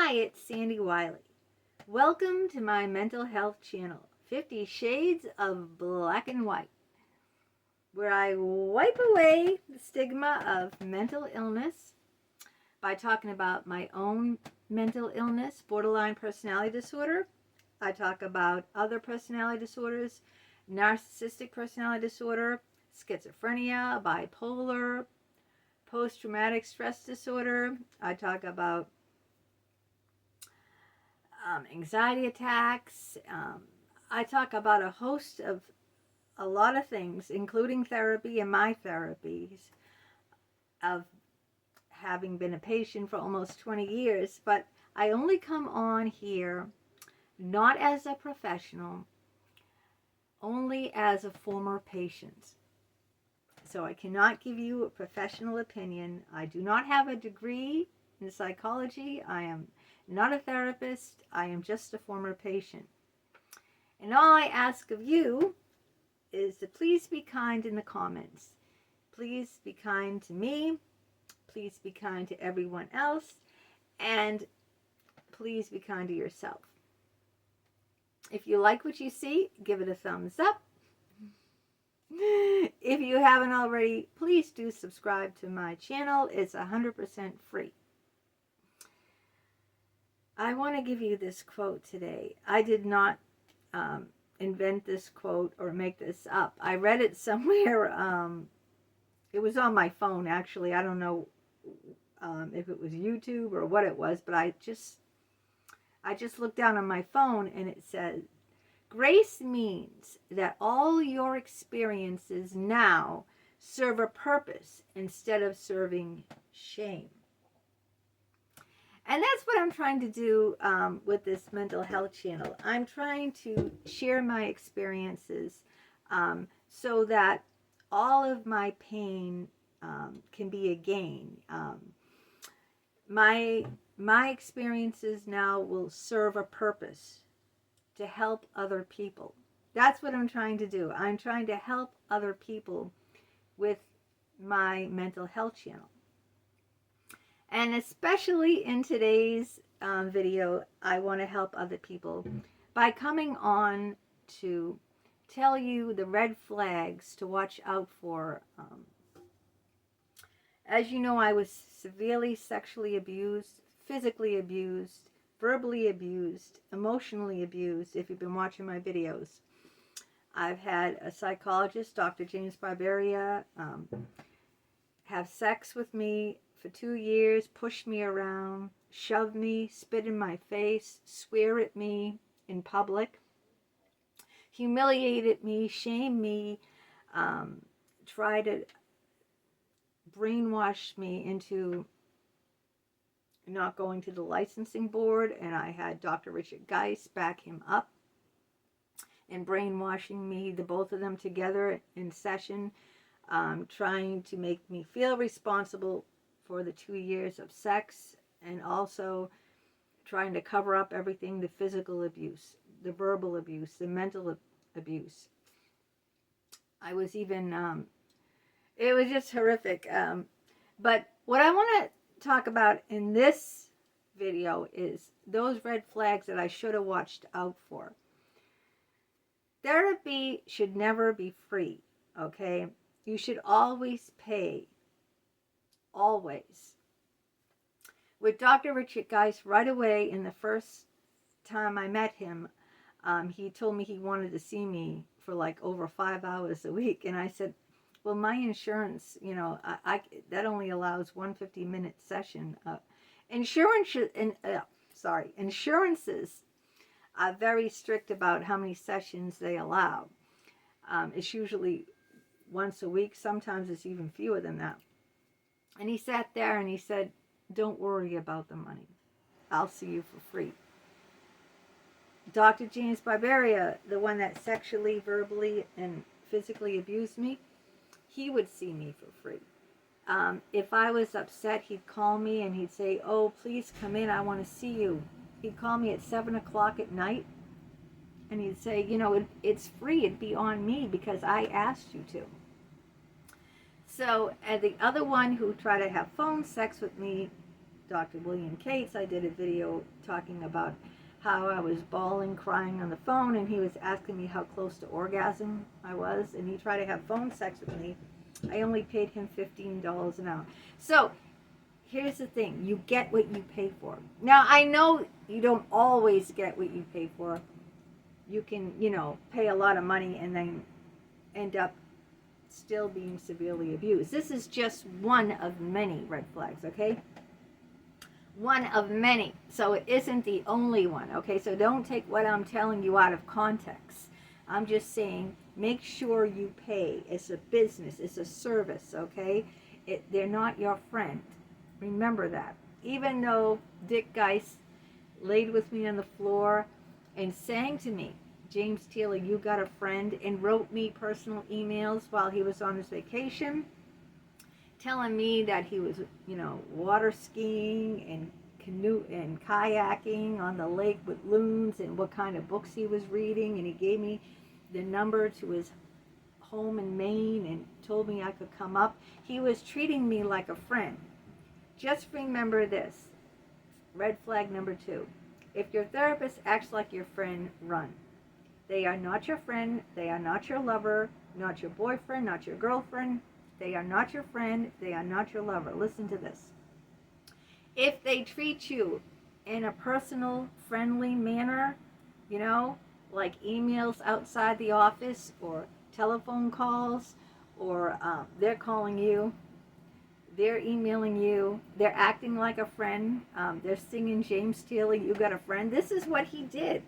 Hi, it's Sandy Wyllie. Welcome to my mental health channel, 50 Shades of Black and White, where I wipe away the stigma of mental illness by talking about my own mental illness, borderline personality disorder. I talk about other personality disorders, narcissistic personality disorder, schizophrenia, bipolar, post-traumatic stress disorder. I talk about anxiety attacks. I talk about a host of a lot of things, including therapy and my therapies of having been a patient for almost 20 years. But I only come on here not as a professional, only as a former patient. So I cannot give you a professional opinion. I do not have a degree in psychology. I am not a therapist. I am just a former patient. And all I ask of you is to please be kind in the comments. Please be kind to me. Please be kind to everyone else. And please be kind to yourself. If you like what you see, give it a thumbs up. If you haven't already, please do subscribe to my channel. It's 100% free. I want to give you this quote today. I did not invent this quote or make this up. I read it somewhere. It was on my phone, actually. I don't know if it was YouTube or what it was, but I just looked down on my phone and it said, grace means that all your experiences now serve a purpose instead of serving shame. And that's what I'm trying to do with this mental health channel. I'm trying to share my experiences so that all of my pain can be a gain. My experiences now will serve a purpose to help other people. That's what I'm trying to do. I'm trying to help other people with my mental health channel. And especially in today's video, I want to help other people by coming on to tell you the red flags to watch out for. As you know, I was severely sexually abused, physically abused, verbally abused, emotionally abused, if you've been watching my videos. I've had a psychologist, Dr. 𝗵𝗵𝗶𝗲𝗲, have sex with me for 2 years, push me around, shove me, spit in my face, swear at me in public, humiliated me, shame me, try to brainwash me into not going to the licensing board, and I had Dr. 𝗵𝗵𝗶𝗲𝗏 back him up and brainwashing me, the both of them together in session, trying to make me feel responsible for the 2 years of sex, and also trying to cover up everything, the physical abuse, the verbal abuse, the mental abuse. I was even, it was just horrific. But what I want to talk about in this video is those red flags that I should have watched out for. Therapy should never be free, okay? You should always pay. Always. With Dr. 𝗵𝗵𝗶𝗏𝗏, right away, in the first time I met him, he told me he wanted to see me for like over 5 hours a week. And I said, well, my insurance, you know, that only allows 1 50-minute session. Insurances are very strict about how many sessions they allow. It's usually once a week. Sometimes it's even fewer than that. And he sat there and he said, don't worry about the money. I'll see you for free. Dr. 𝗵𝗵𝗶𝗏𝗏𝗏, the one that sexually, verbally, and physically abused me, he would see me for free. If I was upset, he'd call me and he'd say, oh, please come in, I want to see you. He'd call me at 7 o'clock at night and he'd say, you know, it's free, it'd be on me because I asked you to. So, and the other one who tried to have phone sex with me, Dr. William Cates. I did a video talking about how I was bawling, crying on the phone, and he was asking me how close to orgasm I was, and he tried to have phone sex with me. I only paid him $15 an hour. So here's the thing, you get what you pay for. Now, I know you don't always get what you pay for. You can, pay a lot of money and then end up still being severely abused. This is just one of many red flags, okay? One of many. So it isn't the only one, okay? So don't take what I'm telling you out of context. I'm just saying, make sure you pay. It's a business. It's a service, okay? They're not your friend. Remember that. Even though Dick Geis laid with me on the floor and sang to me, James Taylor, you got a friend, and wrote me personal emails while he was on his vacation, telling me that he was, water skiing and canoe and kayaking on the lake with loons and what kind of books he was reading, and he gave me the number to his home in Maine and told me I could come up. He was treating me like a friend. Just remember this. Red flag number 2. If your therapist acts like your friend, run. They are not your friend. They are not your lover, not your boyfriend, not your girlfriend. They are not your friend. They are not your lover. Listen to this. If they treat you in a personal, friendly manner, like emails outside the office or telephone calls, or they're calling you, they're emailing you, they're acting like a friend, they're singing James Taylor, you got a friend. This is what he did.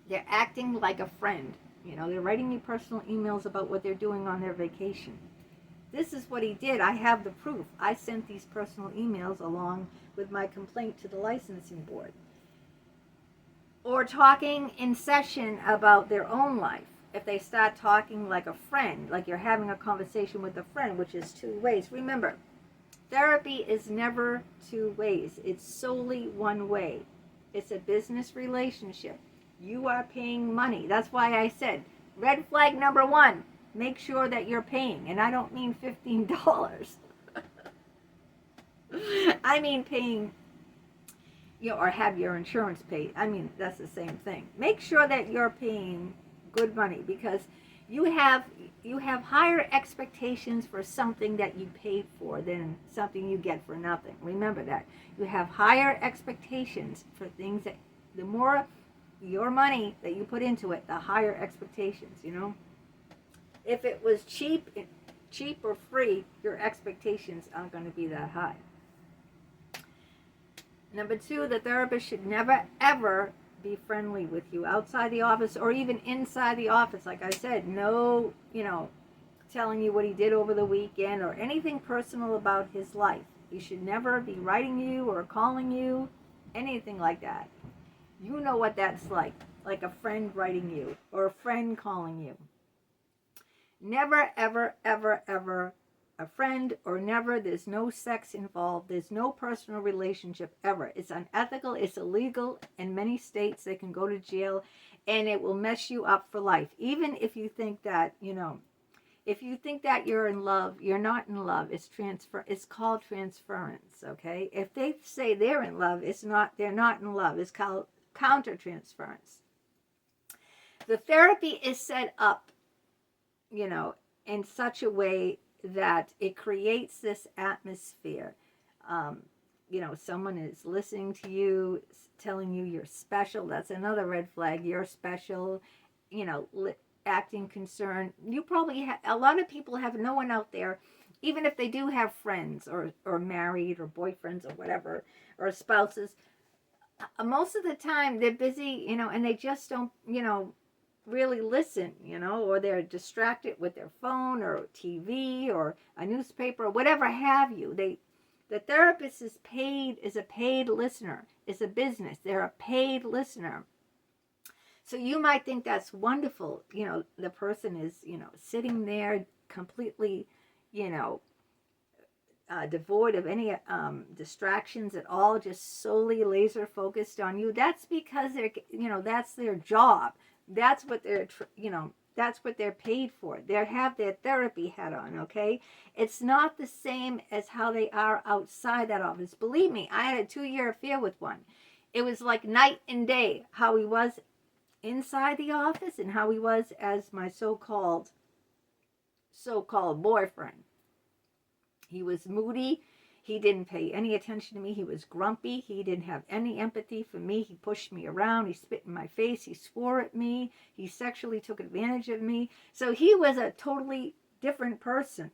They're acting like a friend. They're writing me personal emails about what they're doing on their vacation. This is what he did. I have the proof. I sent these personal emails along with my complaint to the licensing board. Or talking in session about their own life. If they start talking like a friend, like you're having a conversation with a friend, which is 2 ways. Remember, therapy is never 2 ways. It's solely 1 way. It's a business relationship. You are paying money. That's why I said, red flag number 1, make sure that you're paying. And I don't mean $15. I mean paying, or have your insurance paid. I mean, that's the same thing. Make sure that you're paying good money, because you have higher expectations for something that you paid for than something you get for nothing. Remember that. You have higher expectations for things that, the more your money that you put into it, the higher expectations, If it was cheap or free, your expectations aren't going to be that high. Number 2, the therapist should never, ever be friendly with you outside the office or even inside the office. Like I said, no, telling you what he did over the weekend or anything personal about his life. He should never be writing you or calling you, anything like that. You know what that's like a friend writing you or a friend calling you. Never, ever, ever, ever a friend, or never. There's no sex involved. There's no personal relationship ever. It's unethical. It's illegal. In many states, they can go to jail, and it will mess you up for life. Even if you think that, if you think that you're in love, you're not in love. It's called transference, okay? If they say they're in love, they're not in love. It's called countertransference. The therapy is set up, in such a way that it creates this atmosphere. Someone is listening to you, telling you you're special. That's another red flag. You're special, acting concerned. You probably a lot of people have no one out there, even if they do have friends or married or boyfriends or whatever, or spouses. Most of the time they're busy, and they just don't, really listen, or they're distracted with their phone or TV or a newspaper or whatever have you. The therapist is a paid listener. It's a business. They're a paid listener. So you might think that's wonderful. The person is, sitting there completely, devoid of any distractions at all, just solely laser focused on you. That's because they're, that's their job. That's what they're, That's what they're paid for. They have their therapy hat on, okay? It's not the same as how they are outside that office. Believe me, I had a 2-year affair with one. It was like night and day how he was inside the office and how he was as my so-called boyfriend. He was moody. He didn't pay any attention to me. He was grumpy. He didn't have any empathy for me. He pushed me around. He spit in my face. He swore at me. He sexually took advantage of me. So he was a totally different person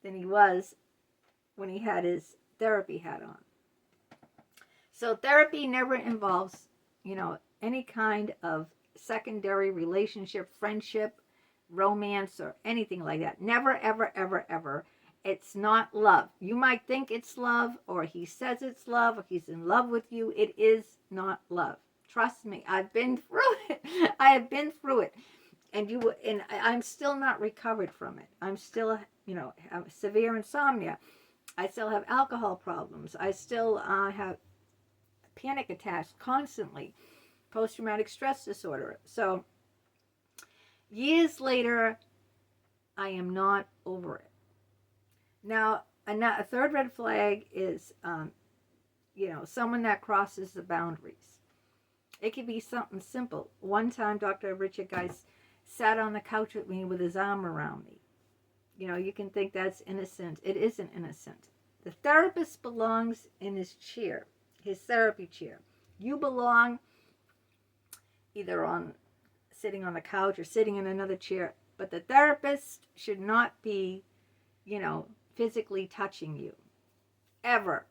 than he was when he had his therapy hat on. So therapy never involves, any kind of secondary relationship, friendship, romance, or anything like that. Never, ever, ever, ever. It's not love. You might think it's love, or he says it's love, or he's in love with you. It is not love. Trust me. I've been through it. I have been through it. And I'm still not recovered from it. I'm still, have severe insomnia. I still have alcohol problems. I still have panic attacks constantly. Post-traumatic stress disorder. So years later, I am not over it. Now, a third red flag is, someone that crosses the boundaries. It could be something simple. One time, Dr. Richard Geis sat on the couch with me with his arm around me. You can think that's innocent. It isn't innocent. The therapist belongs in his chair, his therapy chair. You belong either sitting on the couch or sitting in another chair. But the therapist should not be, physically touching you. Ever.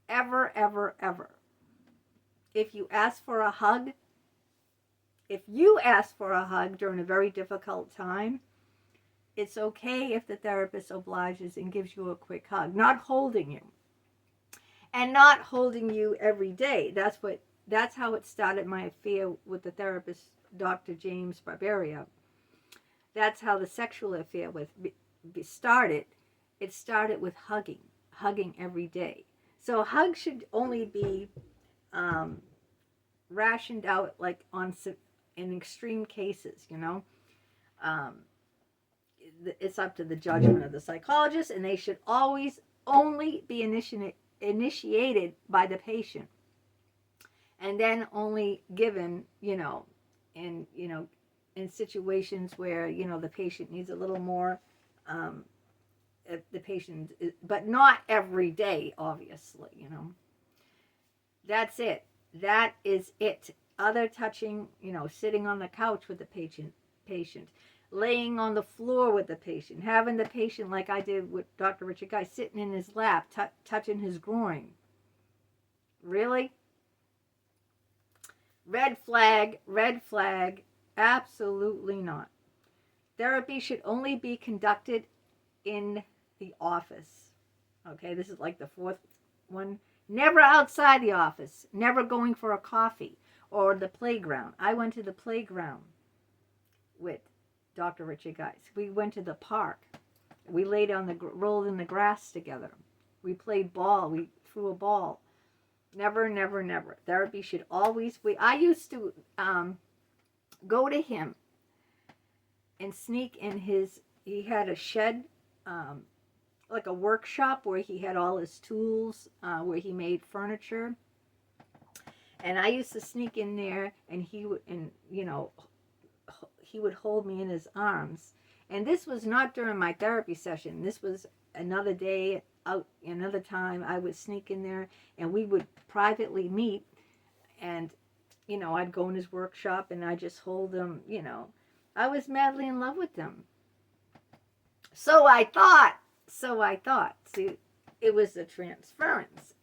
Ever, ever, ever. If you ask for a hug during a very difficult time, it's okay if the therapist obliges and gives you a quick hug. Not holding you. And not holding you every day. That's how it started, my affair with the therapist, Dr. 𝗵𝗵𝗶𝗶𝗲𝗲. That's how the sexual affair started. It started with hugging every day. So hugs should only be rationed out like in extreme cases, It's up to the judgment of the psychologist, and they should always only be initiated by the patient. And then only given, in situations where, the patient needs a little more, but not every day, obviously, That's it. That is it. Other touching, sitting on the couch with the patient, laying on the floor with the patient, having the patient, like I did with Dr. Richard Geis, sitting in his lap, touching his groin. Really? Red flag, absolutely not. Therapy should only be conducted in the office. Okay, this is like the fourth one. Never outside the office. Never going for a coffee or the playground. I went to the playground with Dr. Richard Geis. We went to the park. We rolled in the grass together. We played ball. We threw a ball. Never, never, never. Therapy should always be. I used to go to him and sneak in he had a shed, like a workshop where he had all his tools, where he made furniture. And I used to sneak in there, and he would hold me in his arms. And this was not during my therapy session. This was another day, another time. I would sneak in there, and we would privately meet. And, I'd go in his workshop, and I just hold him, I was madly in love with them. So I thought. See, it was the transference.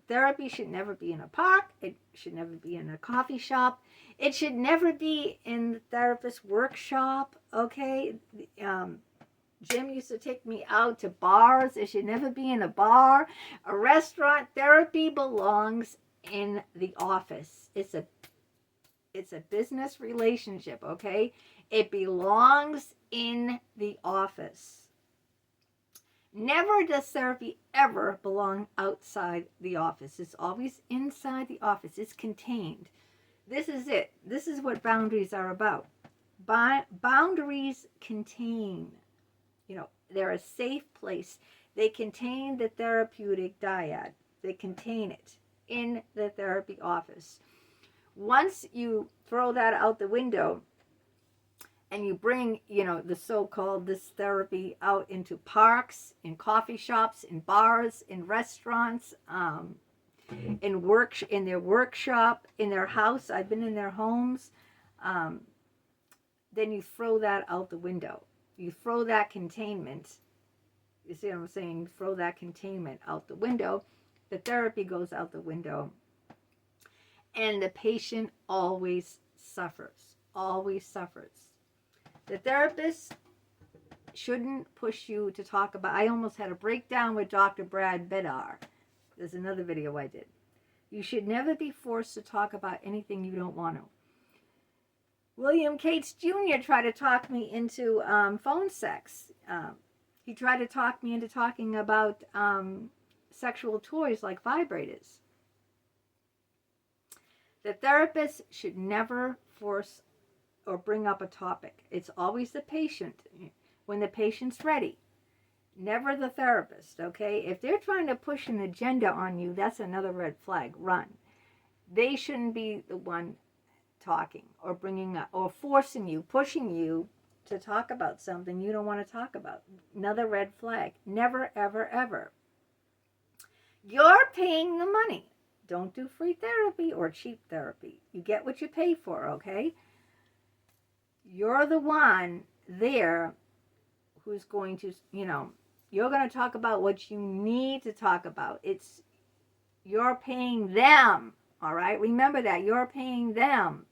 Therapy should never be in a park. It should never be in a coffee shop. It should never be in the therapist's workshop, okay? Jim used to take me out to bars. It should never be in a bar. A restaurant. Therapy belongs in the office. It's a business relationship, okay? It belongs in the office. Never does therapy ever belong outside the office. It's always inside the office. It's contained. This is it. This is what boundaries are about. Boundaries contain, they're a safe place. They contain the therapeutic dyad. They contain it in the therapy office. Once you throw that out the window and you bring, the so-called this therapy out into parks, in coffee shops, in bars, in restaurants, in their workshop, in their house. I've been in their homes. Then you throw that out the window. You throw that containment. You see what I'm saying? You throw that containment out the window. The therapy goes out the window. And the patient always suffers. Always suffers. The therapist shouldn't push you to talk about. I almost had a breakdown with Dr. 𝗵𝗸𝗲𝗲. There's another video I did. You should never be forced to talk about anything you don't want to. William Cates Jr. tried to talk me into phone sex. He tried to talk me into talking about sexual toys like vibrators. The therapist should never force or bring up a topic. It's always the patient when the patient's ready. Never the therapist, okay? If they're trying to push an agenda on you, that's another red flag. Run. They shouldn't be the one talking or bringing up or forcing you, pushing you to talk about something you don't want to talk about. Another red flag. Never, ever, ever. You're paying the money. Don't do free therapy or cheap therapy. You get what you pay for, okay? You're the one there who's going to, you're going to talk about what you need to talk about. You're paying them, all right? Remember that. You're paying them.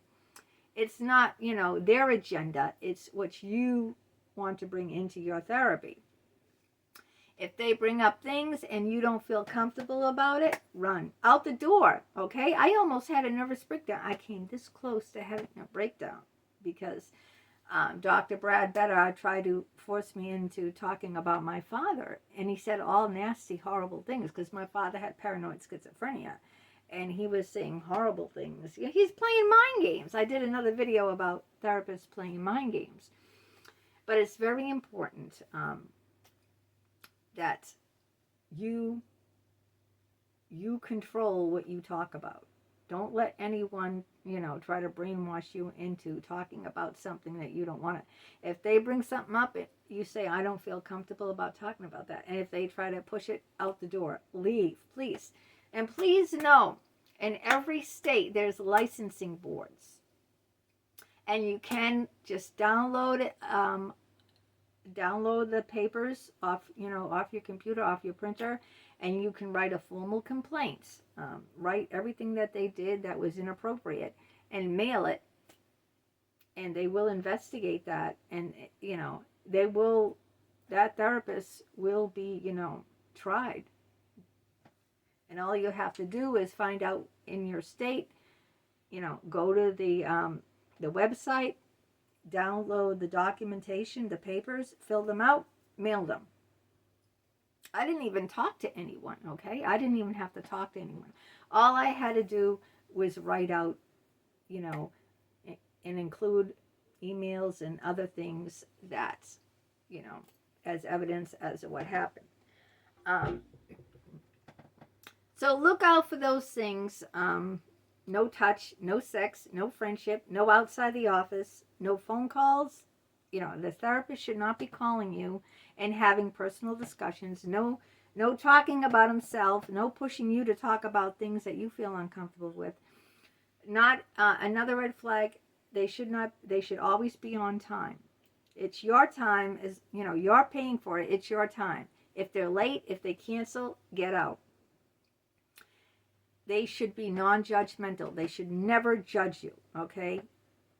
It's not, their agenda. It's what you want to bring into your therapy. If they bring up things and you don't feel comfortable about it, run out the door, okay? I almost had a nervous breakdown. I came this close to having a breakdown because Dr. 𝗵𝗸𝗲𝗲 tried to force me into talking about my father. And he said all nasty, horrible things because my father had paranoid schizophrenia. And he was saying horrible things. He's playing mind games. I did another video about therapists playing mind games. But it's very important that you control what you talk about. Don't let anyone, try to brainwash you into talking about something that you don't want to. If they bring something up, you say, I don't feel comfortable about talking about that. And if they try to push it out the door, leave, please. And please know, in every state, there's licensing boards. And you can just download it, download the papers off your computer, off your printer, and you can write a formal complaint. Write everything that they did that was inappropriate and mail it, and they will investigate that, and that therapist will be tried. And all you have to do is find out in your state, go to the website, download the documentation, the papers, fill them out, mail them. I didn't even talk to anyone, okay? I didn't even have to talk to anyone. All I had to do was write out, and include emails and other things that, as evidence as to what happened. So look out for those things. No touch, no sex, no friendship, no outside the office, no phone calls. The therapist should not be calling you and having personal discussions. No talking about himself. No pushing you to talk about things that you feel uncomfortable with. Not another red flag. They should always be on time. It's your time. You're paying for it. It's your time. If they're late, if they cancel, get out. They should be non-judgmental. They should never judge you, okay?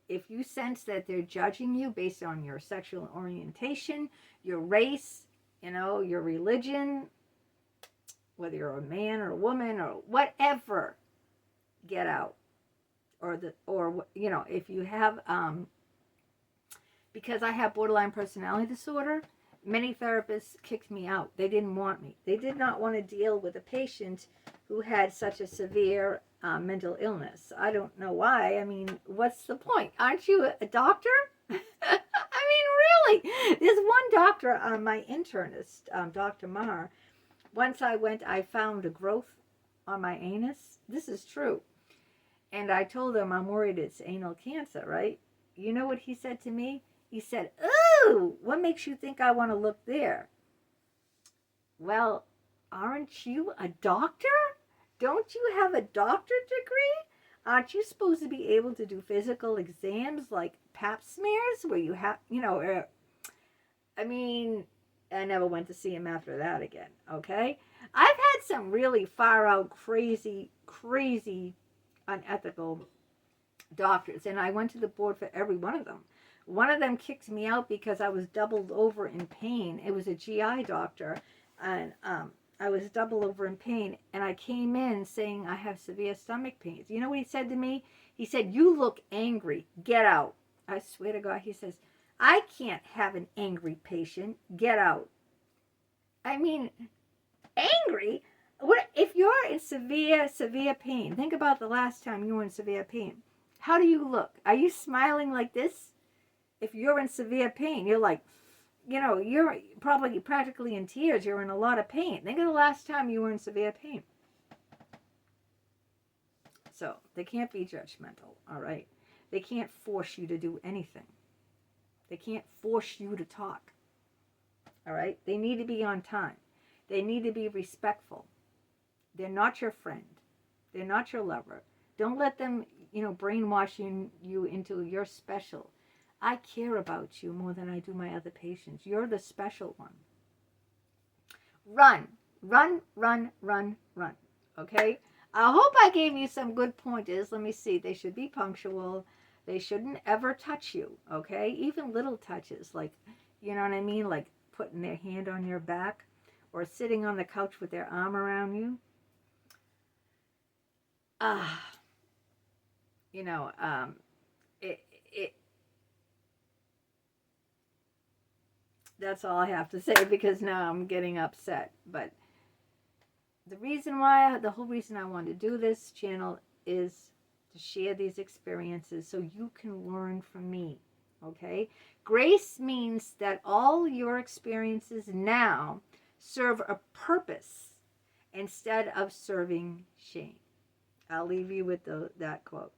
If you sense that they're judging you based on your sexual orientation, your race, your religion, whether you're a man or a woman or whatever, get out. Or if you have, because I have borderline personality disorder, Many therapists kicked me out. They didn't want me. They did not want to deal with a patient who had such a severe mental illness. I don't know why. I mean, what's the point? Aren't you a doctor? I mean, really. There's one doctor, my internist, Dr. Maher. Once I found a growth on my anus. This is true. And I told him I'm worried it's anal cancer, right? You know what he said to me? He said, "Ooh, what makes you think I want to look there?" Well, aren't you a doctor? Don't you have a doctorate degree? Aren't you supposed to be able to do physical exams like pap smears where you have, I mean, I never went to see him after that again, okay? I've had some really far out, crazy, unethical doctors, and I went to the board for every one of them. One of them kicked me out because I was doubled over in pain. It was a GI doctor, and I was doubled over in pain, and I came in saying I have severe stomach pains. You know what he said to me? He said, "You look angry. Get out." I swear to God, he says, "I can't have an angry patient. Get out." I mean, angry? What if you're in severe pain? Think about the last time you were in severe pain. How do you look? Are you smiling like this? If you're in severe pain, you're like, you're probably practically in tears. You're in a lot of pain. Think of the last time you were in severe pain. So they can't be judgmental, all right? They can't force you to do anything. They can't force you to talk, all right? They need to be on time. They need to be respectful. They're not your friend. They're not your lover. Don't let them, brainwash you into you're special. I care about you more than I do my other patients. You're the special one. Run, run, run, run, run. Okay? I hope I gave you some good pointers. Let me see. They should be punctual. They shouldn't ever touch you. Okay? Even little touches, like, you know what I mean? Like putting their hand on your back or sitting on the couch with their arm around you. That's all I have to say because now I'm getting upset. But the whole reason I wanted to do this channel is to share these experiences so you can learn from me, okay? Grace means that all your experiences now serve a purpose instead of serving shame. I'll leave you with that quote.